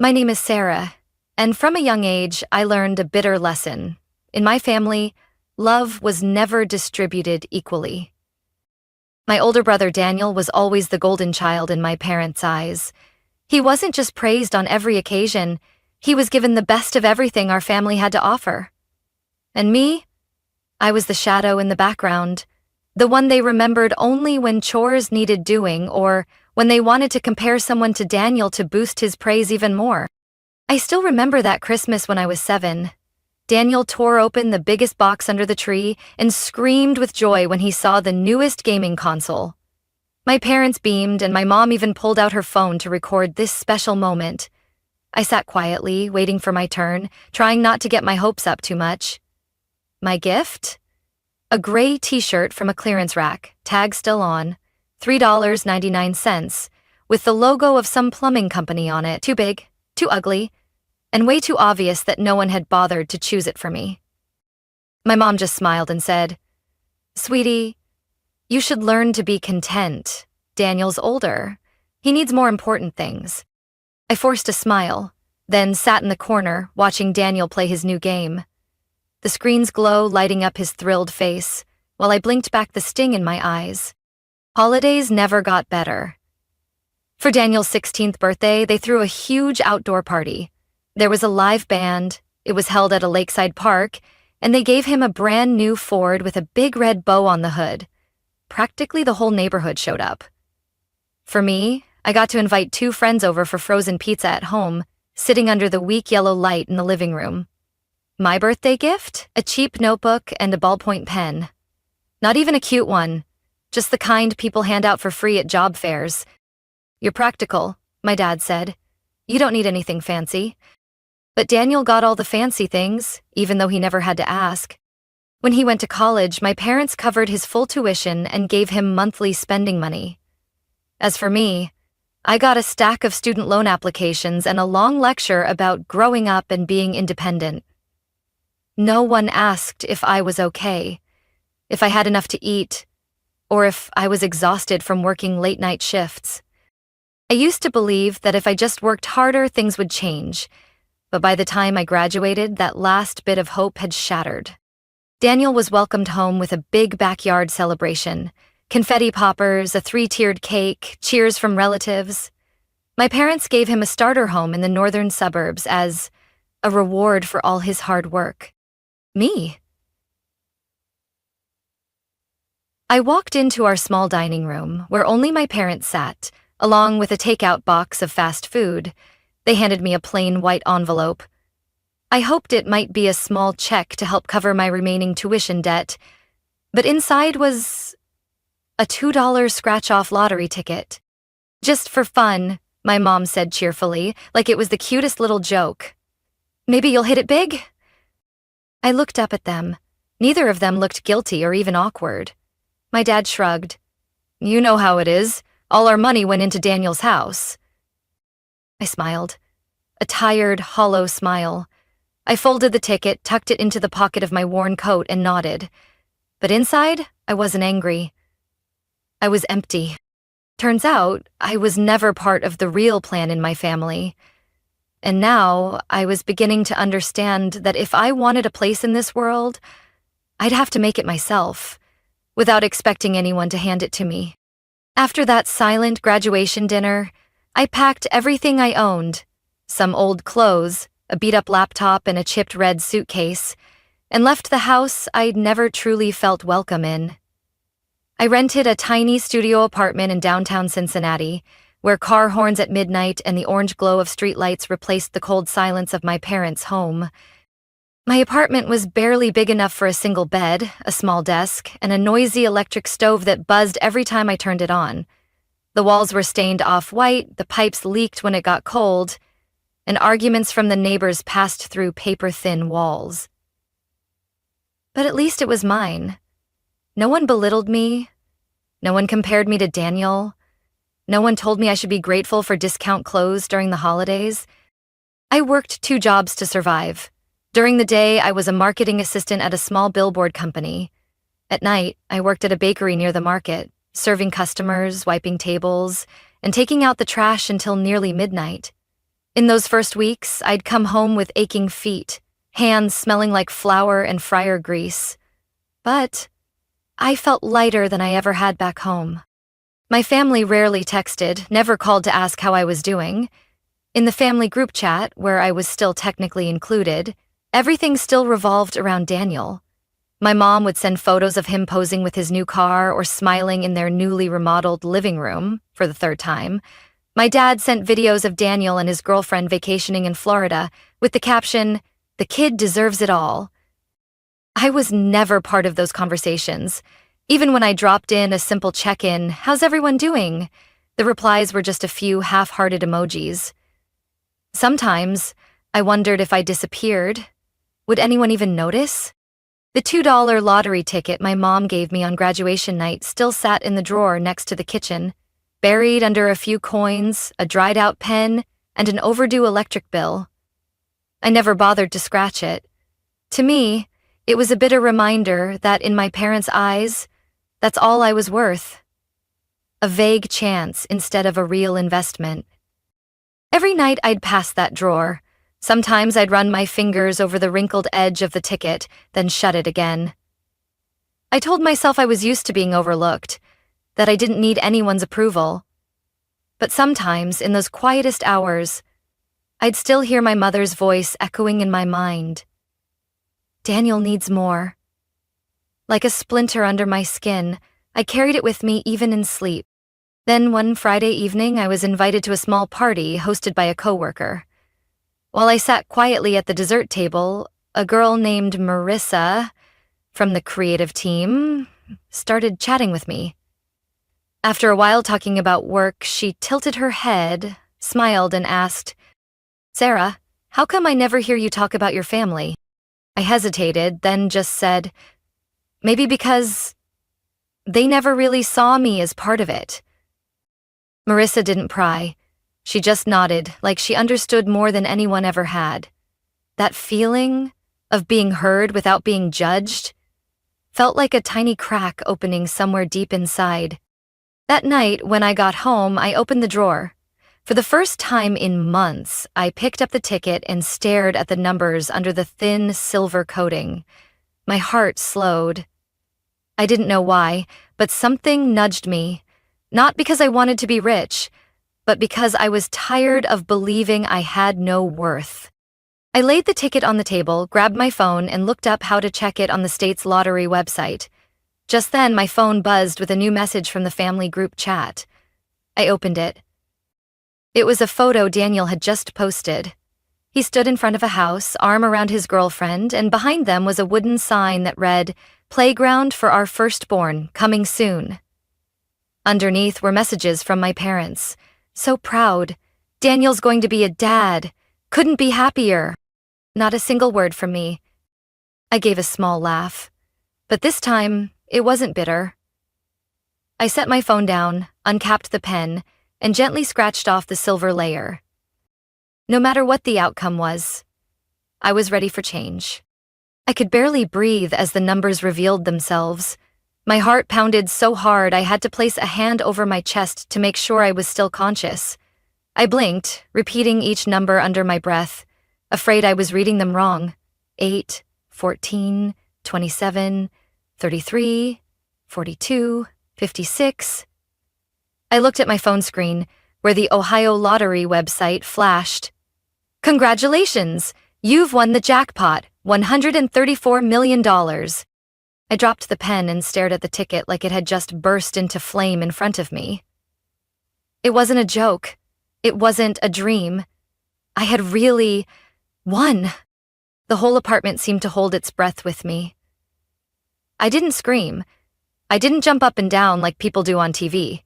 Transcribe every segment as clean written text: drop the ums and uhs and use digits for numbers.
My name is Sarah, and from a young age, I learned a bitter lesson. In my family, love was never distributed equally. My older brother Daniel was always the golden child in my parents' eyes. He wasn't just praised on every occasion, he was given the best of everything our family had to offer. And me? I was the shadow in the background, the one they remembered only when chores needed doing or when they wanted to compare someone to Daniel to boost his praise even more. I still remember that Christmas when I was 7. Daniel tore open the biggest box under the tree and screamed with joy when he saw the newest gaming console. My parents beamed, and my mom even pulled out her phone to record this special moment. I sat quietly, waiting for my turn, trying not to get my hopes up too much. My gift? A gray t-shirt from a clearance rack, tag still on, $3.99, with the logo of some plumbing company on it. Too big, too ugly, and way too obvious that no one had bothered to choose it for me. My mom just smiled and said, "Sweetie, you should learn to be content. Daniel's older. He needs more important things." I forced a smile, then sat in the corner watching Daniel play his new game. The screen's glow lighting up his thrilled face, while I blinked back the sting in my eyes. Holidays never got better. For Daniel's 16th birthday, they threw a huge outdoor party. There was a live band, it was held at a lakeside park, and they gave him a brand new Ford with a big red bow on the hood. Practically the whole neighborhood showed up. For me, I got to invite 2 friends over for frozen pizza at home, sitting under the weak yellow light in the living room. My birthday gift? A cheap notebook and a ballpoint pen. Not even a cute one, just the kind people hand out for free at job fairs. "You're practical," my dad said. "You don't need anything fancy." But Daniel got all the fancy things, even though he never had to ask. When he went to college, my parents covered his full tuition and gave him monthly spending money. As for me, I got a stack of student loan applications and a long lecture about growing up and being independent. No one asked if I was okay, if I had enough to eat, or if I was exhausted from working late-night shifts. I used to believe that if I just worked harder, things would change. But by the time I graduated, that last bit of hope had shattered. Daniel was welcomed home with a big backyard celebration. Confetti poppers, a 3-tiered cake, cheers from relatives. My parents gave him a starter home in the northern suburbs as a reward for all his hard work. Me. I walked into our small dining room, where only my parents sat, along with a takeout box of fast food. They handed me a plain white envelope. I hoped it might be a small check to help cover my remaining tuition debt, but inside was a $2 scratch-off lottery ticket. "Just for fun," my mom said cheerfully, like it was the cutest little joke. "Maybe you'll hit it big?" I looked up at them. Neither of them looked guilty or even awkward. My dad shrugged. "You know how it is. All our money went into Daniel's house." I smiled. A tired, hollow smile. I folded the ticket, tucked it into the pocket of my worn coat, and nodded. But inside, I wasn't angry. I was empty. Turns out, I was never part of the real plan in my family. And now, I was beginning to understand that if I wanted a place in this world, I'd have to make it myself, without expecting anyone to hand it to me. After that silent graduation dinner, I packed everything I owned, some old clothes, a beat-up laptop, and a chipped red suitcase, and left the house I'd never truly felt welcome in. I rented a tiny studio apartment in downtown Cincinnati, where car horns at midnight and the orange glow of streetlights replaced the cold silence of my parents' home. My apartment was barely big enough for a single bed, a small desk, and a noisy electric stove that buzzed every time I turned it on. The walls were stained off-white, the pipes leaked when it got cold, and arguments from the neighbors passed through paper-thin walls. But at least it was mine. No one belittled me. No one compared me to Daniel. No one told me I should be grateful for discount clothes during the holidays. I worked 2 jobs to survive. During the day, I was a marketing assistant at a small billboard company. At night, I worked at a bakery near the market, serving customers, wiping tables, and taking out the trash until nearly midnight. In those first weeks, I'd come home with aching feet, hands smelling like flour and fryer grease. But I felt lighter than I ever had back home. My family rarely texted, never called to ask how I was doing. In the family group chat, where I was still technically included, everything still revolved around Daniel. My mom would send photos of him posing with his new car or smiling in their newly remodeled living room for the third time. My dad sent videos of Daniel and his girlfriend vacationing in Florida with the caption, "The kid deserves it all." I was never part of those conversations. Even when I dropped in a simple check-in, "How's everyone doing?" the replies were just a few half-hearted emojis. Sometimes, I wondered if I disappeared. Would anyone even notice? The $2 lottery ticket my mom gave me on graduation night still sat in the drawer next to the kitchen, buried under a few coins, a dried-out pen, and an overdue electric bill. I never bothered to scratch it. To me, it was a bitter reminder that in my parents' eyes, that's all I was worth. A vague chance instead of a real investment. Every night I'd pass that drawer. Sometimes I'd run my fingers over the wrinkled edge of the ticket, then shut it again. I told myself I was used to being overlooked, that I didn't need anyone's approval. But sometimes, in those quietest hours, I'd still hear my mother's voice echoing in my mind. Daniel needs more. Like a splinter under my skin, I carried it with me even in sleep. Then one Friday evening, I was invited to a small party hosted by a coworker. While I sat quietly at the dessert table, a girl named Marissa, from the creative team, started chatting with me. After a while talking about work, she tilted her head, smiled, and asked, "Sarah, how come I never hear you talk about your family?" I hesitated, then just said, "Maybe because they never really saw me as part of it." Marissa didn't pry. She just nodded, like she understood more than anyone ever had. That feeling of being heard without being judged felt like a tiny crack opening somewhere deep inside. That night, when I got home, I opened the drawer. For the first time in months, I picked up the ticket and stared at the numbers under the thin silver coating. My heart slowed. I didn't know why, but something nudged me. Not because I wanted to be rich, but because I was tired of believing I had no worth. I laid the ticket on the table, grabbed my phone, and looked up how to check it on the state's lottery website. Just then, my phone buzzed with a new message from the family group chat. I opened it. It was a photo Daniel had just posted. He stood in front of a house, arm around his girlfriend, and behind them was a wooden sign that read, "Playground for our firstborn, coming soon." Underneath were messages from my parents. "So proud. Daniel's going to be a dad. Couldn't be happier." Not a single word from me. I gave a small laugh. But this time, it wasn't bitter. I set my phone down, uncapped the pen, and gently scratched off the silver layer. No matter what the outcome was, I was ready for change. I could barely breathe as the numbers revealed themselves. My heart pounded so hard I had to place a hand over my chest to make sure I was still conscious. I blinked, repeating each number under my breath, afraid I was reading them wrong. 8, 14, 27, 33, 42, 56. I looked at my phone screen, where the Ohio Lottery website flashed. "Congratulations! You've won the jackpot, $134 million. I dropped the pen and stared at the ticket like it had just burst into flame in front of me. It wasn't a joke. It wasn't a dream. I had really won. The whole apartment seemed to hold its breath with me. I didn't scream. I didn't jump up and down like people do on TV.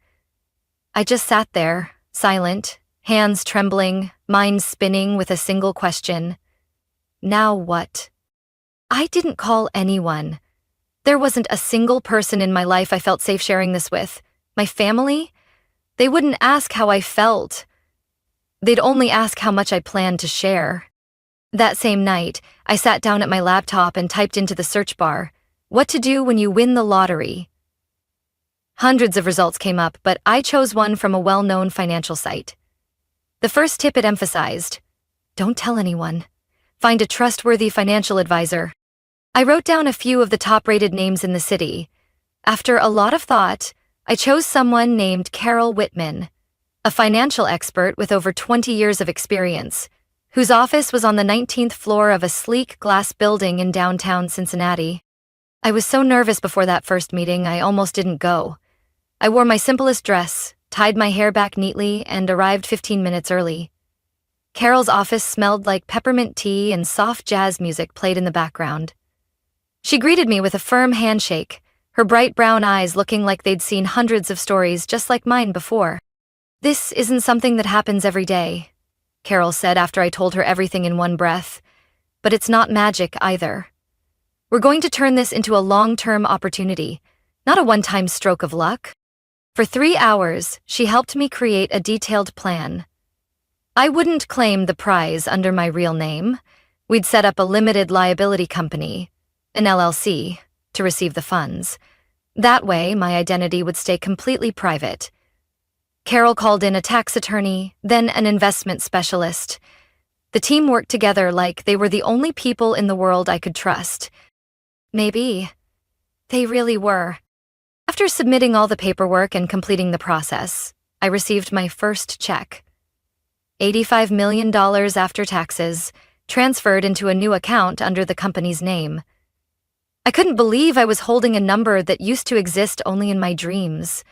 I just sat there, silent, hands trembling, mind spinning with a single question. Now what? I didn't call anyone. There wasn't a single person in my life I felt safe sharing this with. My family? They wouldn't ask how I felt. They'd only ask how much I planned to share. That same night, I sat down at my laptop and typed into the search bar, "What to do when you win the lottery?" Hundreds of results came up, but I chose one from a well-known financial site. The first tip it emphasized: don't tell anyone. Find a trustworthy financial advisor. I wrote down a few of the top-rated names in the city. After a lot of thought, I chose someone named Carol Whitman, a financial expert with over 20 years of experience, whose office was on the 19th floor of a sleek glass building in downtown Cincinnati. I was so nervous before that first meeting, I almost didn't go. I wore my simplest dress, tied my hair back neatly, and arrived 15 minutes early. Carol's office smelled like peppermint tea and soft jazz music played in the background. She greeted me with a firm handshake, her bright brown eyes looking like they'd seen hundreds of stories just like mine before. "This isn't something that happens every day," Carol said after I told her everything in one breath. "But it's not magic either. We're going to turn this into a long-term opportunity, not a one-time stroke of luck." For 3 hours, she helped me create a detailed plan. I wouldn't claim the prize under my real name. We'd set up a limited liability company, an LLC, to receive the funds. That way, my identity would stay completely private. Carol called in a tax attorney, then an investment specialist. The team worked together like they were the only people in the world I could trust. Maybe they really were. After submitting all the paperwork and completing the process, I received my first check. $85 million after taxes, transferred into a new account under the company's name. I couldn't believe I was holding a number that used to exist only in my dreams.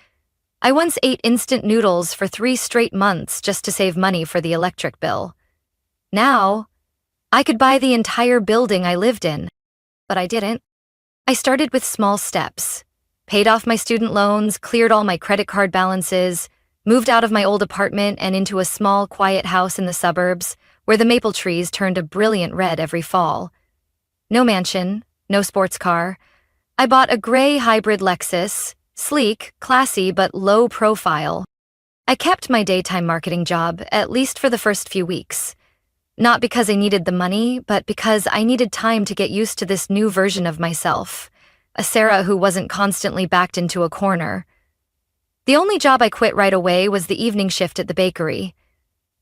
I once ate instant noodles for 3 straight months just to save money for the electric bill. Now, I could buy the entire building I lived in, but I didn't. I started with small steps, paid off my student loans, cleared all my credit card balances, moved out of my old apartment and into a small, quiet house in the suburbs where the maple trees turned a brilliant red every fall. No mansion, no sports car. I bought a gray hybrid Lexus, sleek, classy, but low profile. I kept my daytime marketing job, at least for the first few weeks. Not because I needed the money, but because I needed time to get used to this new version of myself, a Sarah who wasn't constantly backed into a corner. The only job I quit right away was the evening shift at the bakery.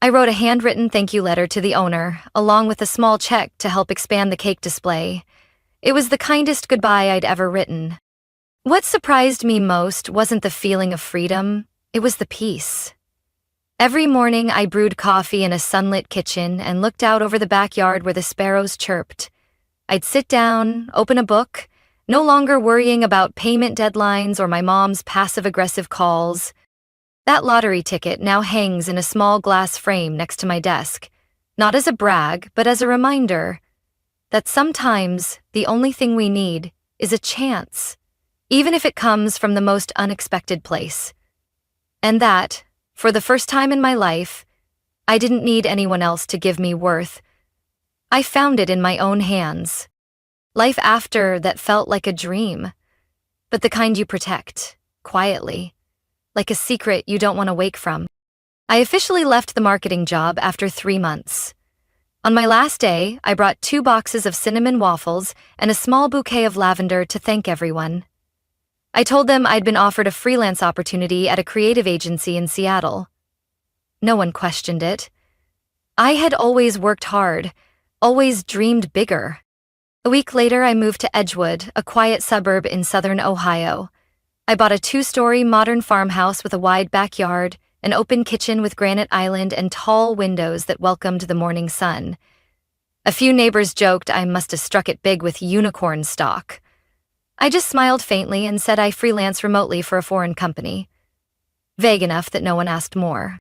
I wrote a handwritten thank you letter to the owner, along with a small check to help expand the cake display. It was the kindest goodbye I'd ever written. What surprised me most wasn't the feeling of freedom, it was the peace. Every morning I brewed coffee in a sunlit kitchen and looked out over the backyard where the sparrows chirped. I'd sit down, open a book, no longer worrying about payment deadlines or my mom's passive-aggressive calls. That lottery ticket now hangs in a small glass frame next to my desk, not as a brag, but as a reminder that sometimes the only thing we need is a chance, even if it comes from the most unexpected place. And that, for the first time in my life, I didn't need anyone else to give me worth. I found it in my own hands. Life after that felt like a dream, but the kind you protect, quietly, like a secret you don't want to wake from. I officially left the marketing job after 3 months. On my last day, I brought 2 boxes of cinnamon waffles and a small bouquet of lavender to thank everyone. I told them I'd been offered a freelance opportunity at a creative agency in Seattle. No one questioned it. I had always worked hard, always dreamed bigger. A week later, I moved to Edgewood, a quiet suburb in southern Ohio. I bought a 2-story modern farmhouse with a wide backyard, an open kitchen with granite island and tall windows that welcomed the morning sun. A few neighbors joked I must have struck it big with unicorn stock. I just smiled faintly and said I freelance remotely for a foreign company. Vague enough that no one asked more.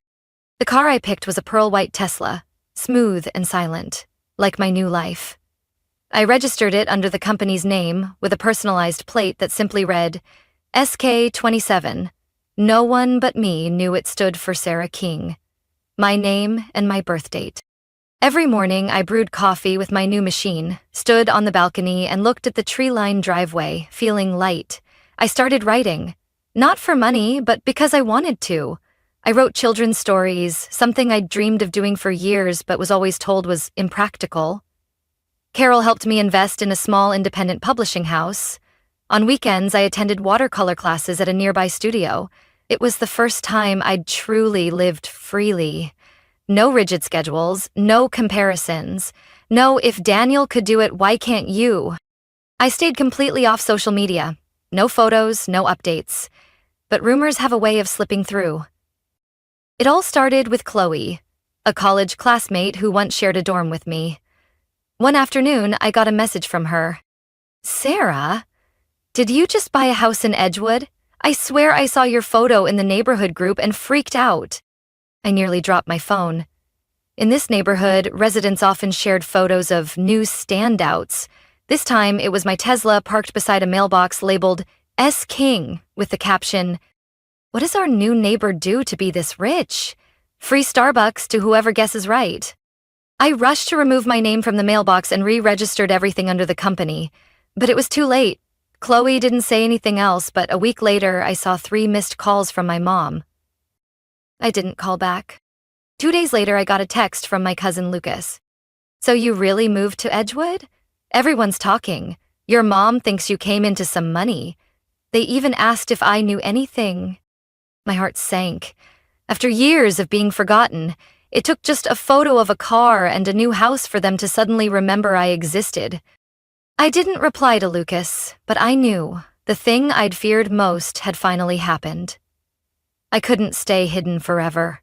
The car I picked was a pearl-white Tesla, smooth and silent, like my new life. I registered it under the company's name with a personalized plate that simply read, SK27. No one but me knew it stood for Sarah King, my name and my birth date. Every morning I brewed coffee with my new machine, stood on the balcony and looked at the tree-lined driveway, feeling light. I started writing, not for money, but because I wanted to. I wrote children's stories, something I'd dreamed of doing for years but was always told was impractical. Carol helped me invest in a small independent publishing house. On weekends, I attended watercolor classes at a nearby studio. It was the first time I'd truly lived freely. No rigid schedules, no comparisons. No, if Daniel could do it, why can't you? I stayed completely off social media. No photos, no updates. But rumors have a way of slipping through. It all started with Chloe, a college classmate who once shared a dorm with me. One afternoon, I got a message from her. "Sarah, did you just buy a house in Edgewood? I swear I saw your photo in the neighborhood group and freaked out." I nearly dropped my phone. In this neighborhood, residents often shared photos of new standouts. This time, it was my Tesla parked beside a mailbox labeled S. King with the caption, "What does our new neighbor do to be this rich? Free Starbucks to whoever guesses right." I rushed to remove my name from the mailbox and re-registered everything under the company. But it was too late. Chloe didn't say anything else, but a week later, I saw 3 missed calls from my mom. I didn't call back. 2 days later, I got a text from my cousin Lucas. "So you really moved to Edgewood? Everyone's talking. Your mom thinks you came into some money. They even asked if I knew anything." My heart sank. After years of being forgotten, it took just a photo of a car and a new house for them to suddenly remember I existed. I didn't reply to Lucas, but I knew the thing I'd feared most had finally happened. I couldn't stay hidden forever.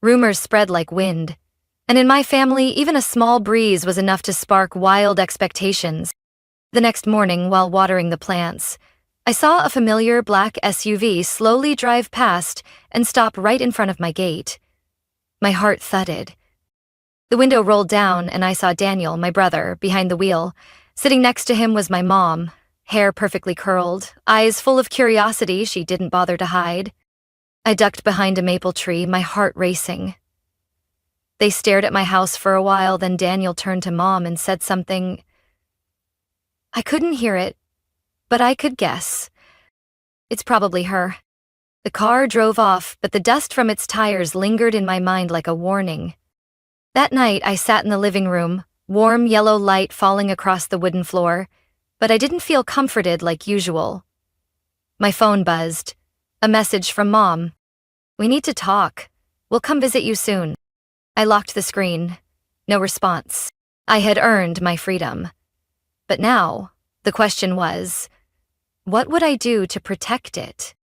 Rumors spread like wind, and in my family, even a small breeze was enough to spark wild expectations. The next morning, while watering the plants, I saw a familiar black SUV slowly drive past and stop right in front of my gate. My heart thudded. The window rolled down and I saw Daniel, my brother, behind the wheel. Sitting next to him was my mom, hair perfectly curled, eyes full of curiosity she didn't bother to hide. I ducked behind a maple tree, my heart racing. They stared at my house for a while, then Daniel turned to Mom and said something. I couldn't hear it, but I could guess. It's probably her. The car drove off, but the dust from its tires lingered in my mind like a warning. That night, I sat in the living room, warm yellow light falling across the wooden floor, but I didn't feel comforted like usual. My phone buzzed. A message from Mom. "We need to talk. We'll come visit you soon." I locked the screen. No response. I had earned my freedom. But now, the question was, what would I do to protect it?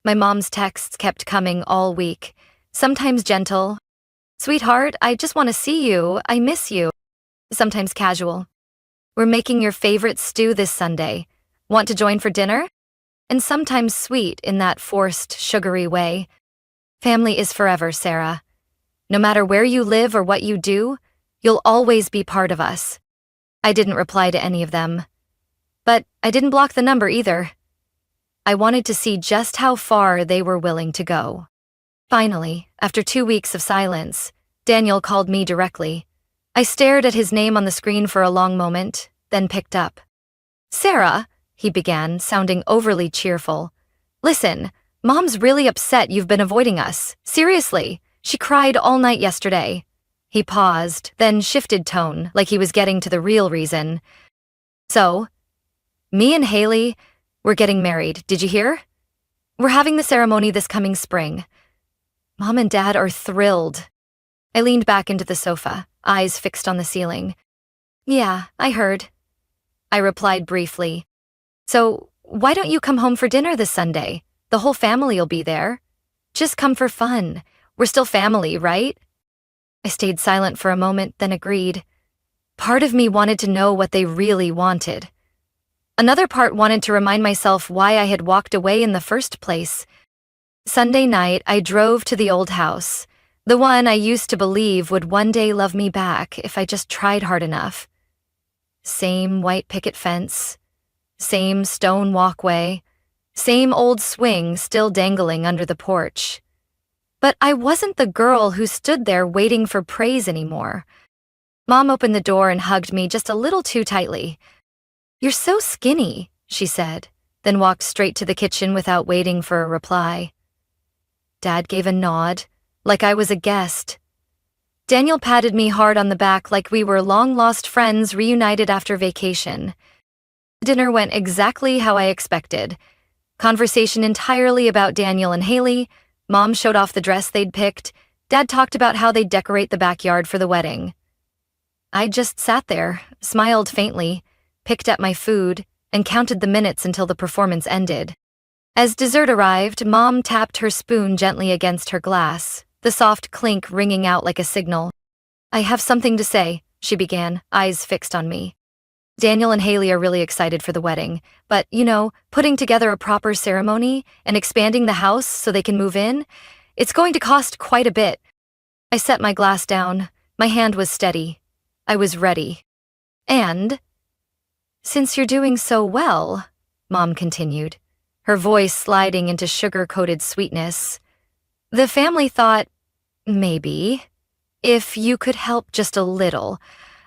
My mom's texts kept coming all week, sometimes gentle. "Sweetheart, I just want to see you. I miss you." Sometimes casual. "We're making your favorite stew this Sunday. Want to join for dinner?" And sometimes sweet in that forced, sugary way. Family is forever, Sarah. No matter where you live or what you do, you'll always be part of us. I didn't reply to any of them. But I didn't block the number either. I wanted to see just how far they were willing to go. Finally, after 2 weeks of silence, Daniel called me directly. I stared at his name on the screen for a long moment, then picked up. "Sarah," he began, sounding overly cheerful. "Listen, Mom's really upset you've been avoiding us. Seriously, she cried all night yesterday." He paused, then shifted tone, like he was getting to the real reason. "So, me and Haley, we're getting married, did you hear? We're having the ceremony this coming spring. Mom and Dad are thrilled." I leaned back into the sofa, eyes fixed on the ceiling. "Yeah, I heard." I replied briefly. "So, why don't you come home for dinner this Sunday? The whole family'll be there. Just come for fun. We're still family, right?" I stayed silent for a moment, then agreed. Part of me wanted to know what they really wanted. Another part wanted to remind myself why I had walked away in the first place. Sunday night, I drove to the old house, the one I used to believe would one day love me back if I just tried hard enough. Same white picket fence, same stone walkway, same old swing still dangling under the porch. But I wasn't the girl who stood there waiting for praise anymore. Mom opened the door and hugged me just a little too tightly. "You're so skinny," she said, then walked straight to the kitchen without waiting for a reply. Dad gave a nod, like I was a guest. Daniel patted me hard on the back like we were long-lost friends reunited after vacation. Dinner went exactly how I expected. Conversation entirely about Daniel and Haley. Mom showed off the dress they'd picked. Dad talked about how they'd decorate the backyard for the wedding. I just sat there, smiled faintly, picked at my food, and counted the minutes until the performance ended. As dessert arrived, Mom tapped her spoon gently against her glass, the soft clink ringing out like a signal. "I have something to say," she began, eyes fixed on me. "Daniel and Haley are really excited for the wedding, but, putting together a proper ceremony and expanding the house so they can move in, it's going to cost quite a bit." I set my glass down. My hand was steady. I was ready. "And since you're doing so well," Mom continued, her voice sliding into sugar-coated sweetness, "the family thought, maybe, if you could help just a little,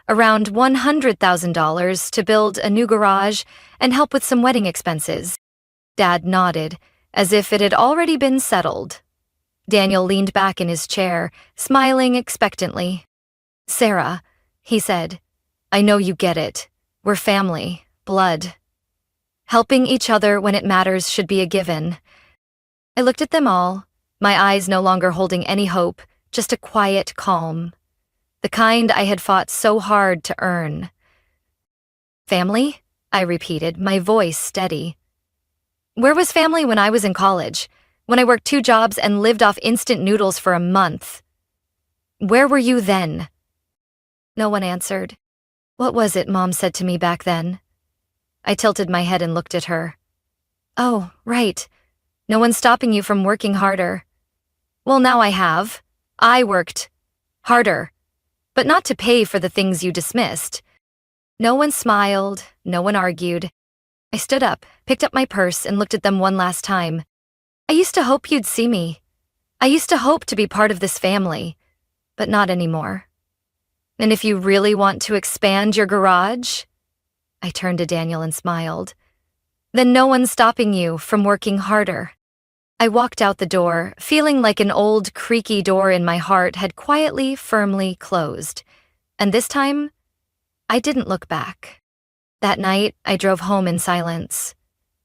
around $100,000 to build a new garage and help with some wedding expenses." Dad nodded, as if it had already been settled. Daniel leaned back in his chair, smiling expectantly. "Sarah," he said, "I know you get it. We're family, blood. Helping each other when it matters should be a given." I looked at them all, my eyes no longer holding any hope, just a quiet calm. The kind I had fought so hard to earn. "Family?" I repeated, my voice steady. "Where was family when I was in college? When I worked 2 jobs and lived off instant noodles for a month? Where were you then?" No one answered. "What was it Mom said to me back then?" I tilted my head and looked at her. "Oh, right. No one's stopping you from working harder." "Well, now I have. I worked harder, but not to pay for the things you dismissed." No one smiled, no one argued. I stood up, picked up my purse, and looked at them one last time. "I used to hope you'd see me. I used to hope to be part of this family, but not anymore. And if you really want to expand your garage," I turned to Daniel and smiled, "then no one's stopping you from working harder." I walked out the door, feeling like an old, creaky door in my heart had quietly, firmly closed. And this time, I didn't look back. That night, I drove home in silence.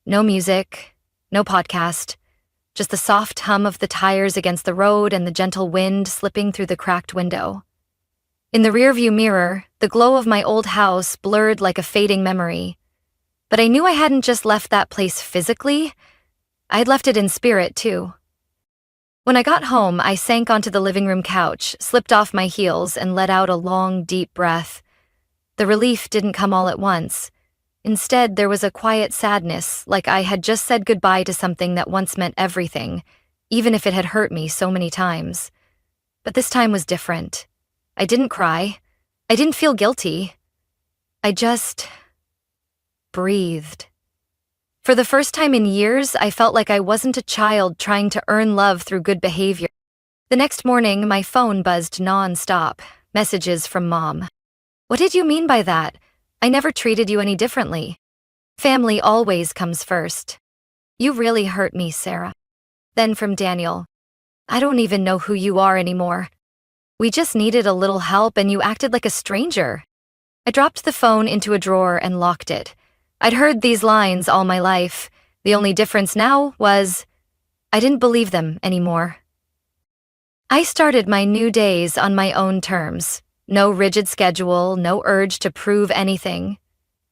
No music, no podcast, just the soft hum of the tires against the road and the gentle wind slipping through the cracked window. In the rearview mirror, the glow of my old house blurred like a fading memory. But I knew I hadn't just left that place physically, I'd left it in spirit, too. When I got home, I sank onto the living room couch, slipped off my heels, and let out a long, deep breath. The relief didn't come all at once. Instead, there was a quiet sadness, like I had just said goodbye to something that once meant everything, even if it had hurt me so many times. But this time was different. I didn't cry. I didn't feel guilty. I just breathed. For the first time in years, I felt like I wasn't a child trying to earn love through good behavior. The next morning, my phone buzzed non-stop, messages from Mom. "What did you mean by that? I never treated you any differently. Family always comes first. You really hurt me, Sarah." Then from Daniel, "I don't even know who you are anymore. We just needed a little help and you acted like a stranger." I dropped the phone into a drawer and locked it. I'd heard these lines all my life. The only difference now was I didn't believe them anymore. I started my new days on my own terms. No rigid schedule, no urge to prove anything.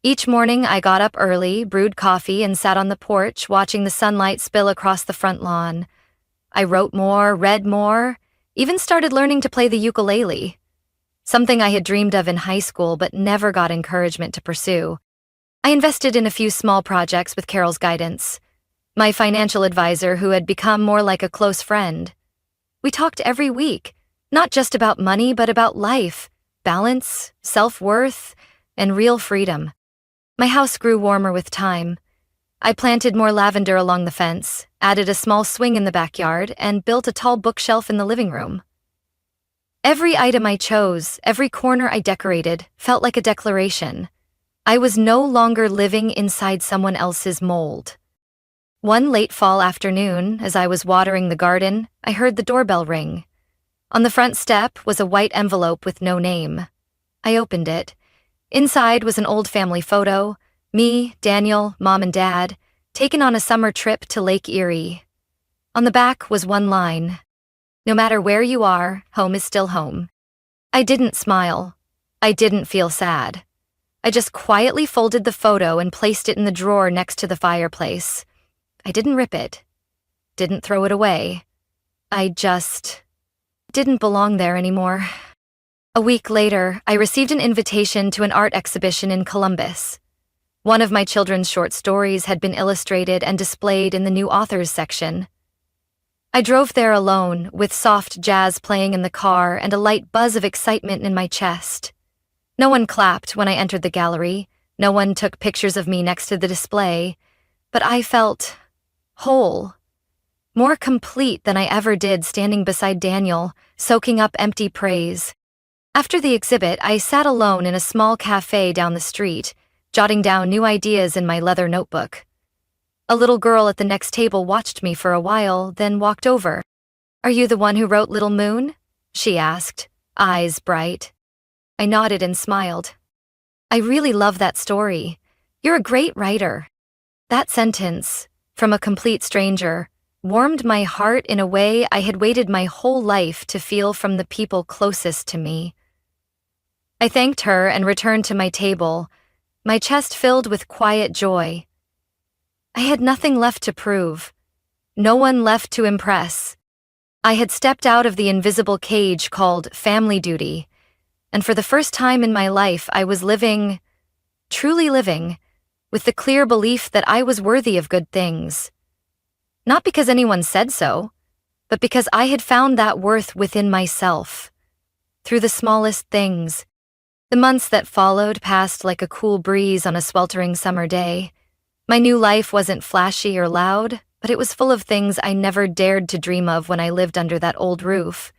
Each morning I got up early, brewed coffee, and sat on the porch watching the sunlight spill across the front lawn. I wrote more, read more, even started learning to play the ukulele. Something I had dreamed of in high school but never got encouragement to pursue. I invested in a few small projects with Carol's guidance, my financial advisor who had become more like a close friend. We talked every week, not just about money but about life, balance, self-worth, and real freedom. My house grew warmer with time. I planted more lavender along the fence, added a small swing in the backyard, and built a tall bookshelf in the living room. Every item I chose, every corner I decorated, felt like a declaration. I was no longer living inside someone else's mold. One late fall afternoon, as I was watering the garden, I heard the doorbell ring. On the front step was a white envelope with no name. I opened it. Inside was an old family photo, me, Daniel, Mom, and Dad, taken on a summer trip to Lake Erie. On the back was one line: No matter where you are, home is still home. I didn't smile. I didn't feel sad. I just quietly folded the photo and placed it in the drawer next to the fireplace. I didn't rip it. Didn't throw it away. I just didn't belong there anymore. A week later, I received an invitation to an art exhibition in Columbus. One of my children's short stories had been illustrated and displayed in the new authors section. I drove there alone, with soft jazz playing in the car and a light buzz of excitement in my chest. No one clapped when I entered the gallery. No one took pictures of me next to the display. But I felt whole, more complete than I ever did standing beside Daniel, soaking up empty praise. After the exhibit, I sat alone in a small cafe down the street, jotting down new ideas in my leather notebook. A little girl at the next table watched me for a while, then walked over. "Are you the one who wrote Little Moon?" she asked, eyes bright. I nodded and smiled. "I really love that story. You're a great writer." That sentence, from a complete stranger, warmed my heart in a way I had waited my whole life to feel from the people closest to me. I thanked her and returned to my table, my chest filled with quiet joy. I had nothing left to prove, no one left to impress. I had stepped out of the invisible cage called family duty, and for the first time in my life I was living, truly living, with the clear belief that I was worthy of good things. Not because anyone said so, but because I had found that worth within myself, through the smallest things. The months that followed passed like a cool breeze on a sweltering summer day. My new life wasn't flashy or loud, but it was full of things I never dared to dream of when I lived under that old roof.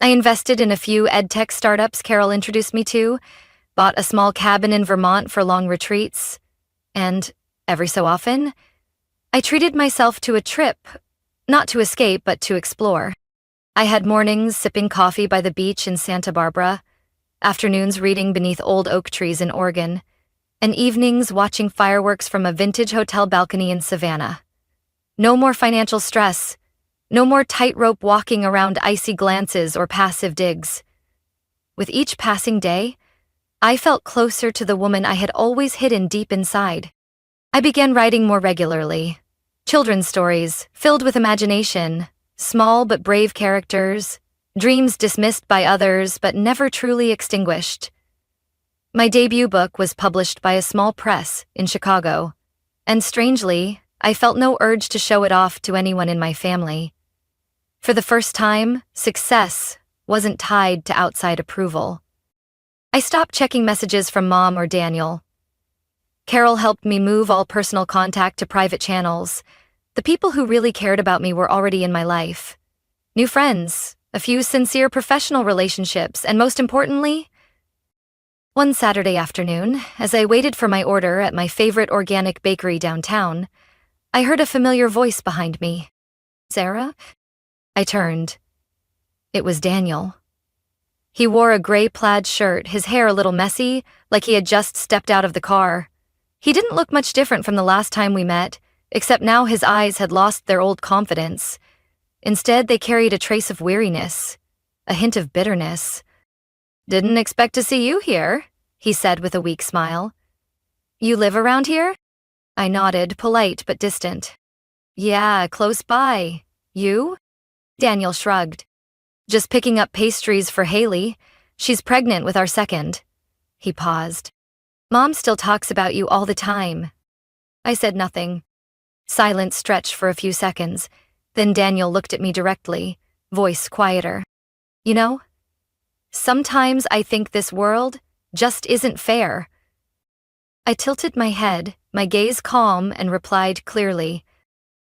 I invested in a few edtech startups Carol introduced me to, bought a small cabin in Vermont for long retreats, and, every so often, I treated myself to a trip, not to escape but to explore. I had mornings sipping coffee by the beach in Santa Barbara, afternoons reading beneath old oak trees in Oregon, and evenings watching fireworks from a vintage hotel balcony in Savannah. No more financial stress, no more tightrope walking around icy glances or passive digs. With each passing day, I felt closer to the woman I had always hidden deep inside. I began writing more regularly. Children's stories, filled with imagination, small but brave characters, dreams dismissed by others but never truly extinguished. My debut book was published by a small press in Chicago, and strangely, I felt no urge to show it off to anyone in my family. For the first time, success wasn't tied to outside approval. I stopped checking messages from Mom or Daniel. Carol helped me move all personal contact to private channels. The people who really cared about me were already in my life. New friends, a few sincere professional relationships, and most importantly, one Saturday afternoon, as I waited for my order at my favorite organic bakery downtown, I heard a familiar voice behind me. "Sarah?" I turned. It was Daniel. He wore a gray plaid shirt, his hair a little messy, like he had just stepped out of the car. He didn't look much different from the last time we met, except now his eyes had lost their old confidence. Instead, they carried a trace of weariness, a hint of bitterness. "Didn't expect to see you here," he said with a weak smile. "You live around here?" I nodded, polite but distant. "Yeah, close by. You?" Daniel shrugged. "Just picking up pastries for Haley. She's pregnant with our second." He paused. "Mom still talks about you all the time." I said nothing. Silence stretched for a few seconds. Then Daniel looked at me directly, voice quieter. "You know, sometimes I think this world just isn't fair." I tilted my head, my gaze calm, and replied clearly,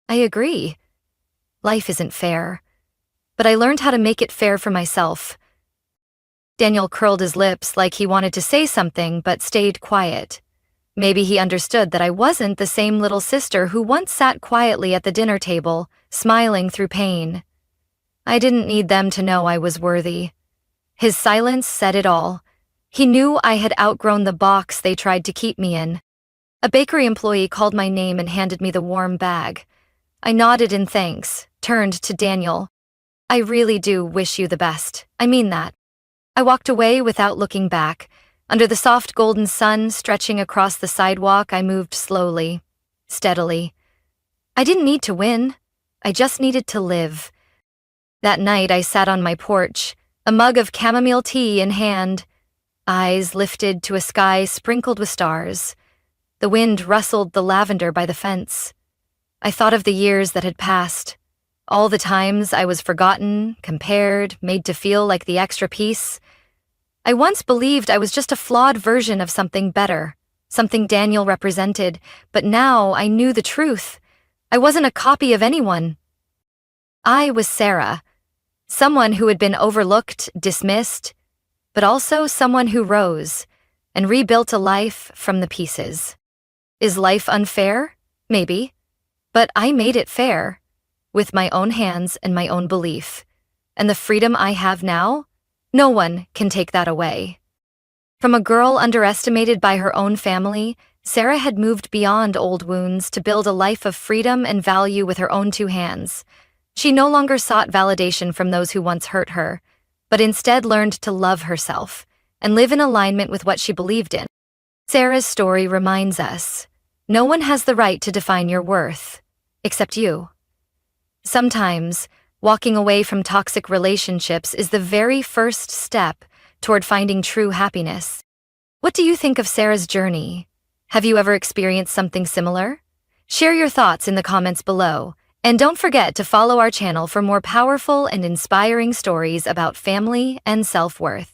"I agree. Life isn't fair. But I learned how to make it fair for myself." Daniel curled his lips like he wanted to say something but stayed quiet. Maybe he understood that I wasn't the same little sister who once sat quietly at the dinner table, smiling through pain. I didn't need them to know I was worthy. His silence said it all. He knew I had outgrown the box they tried to keep me in. A bakery employee called my name and handed me the warm bag. I nodded in thanks, turned to Daniel. I really do wish you the best. I mean that. I walked away without looking back. Under the soft golden sun stretching across the sidewalk, I moved slowly, steadily. I didn't need to win. I just needed to live. That night, I sat on my porch, a mug of chamomile tea in hand, eyes lifted to a sky sprinkled with stars. The wind rustled the lavender by the fence. I thought of the years that had passed, all the times I was forgotten, compared, made to feel like the extra piece. I once believed I was just a flawed version of something better, something Daniel represented, but now I knew the truth. I wasn't a copy of anyone. I was Sarah, someone who had been overlooked, dismissed, but also someone who rose and rebuilt a life from the pieces. Is life unfair? Maybe. But I made it fair, with my own hands and my own belief. And the freedom I have now, no one can take that away. From a girl underestimated by her own family, Sarah had moved beyond old wounds to build a life of freedom and value with her own two hands. She no longer sought validation from those who once hurt her, but instead learned to love herself and live in alignment with what she believed in. Sarah's story reminds us, no one has the right to define your worth, except you. Sometimes, walking away from toxic relationships is the very first step toward finding true happiness. What do you think of Sarah's journey? Have you ever experienced something similar? Share your thoughts in the comments below, and don't forget to follow our channel for more powerful and inspiring stories about family and self-worth.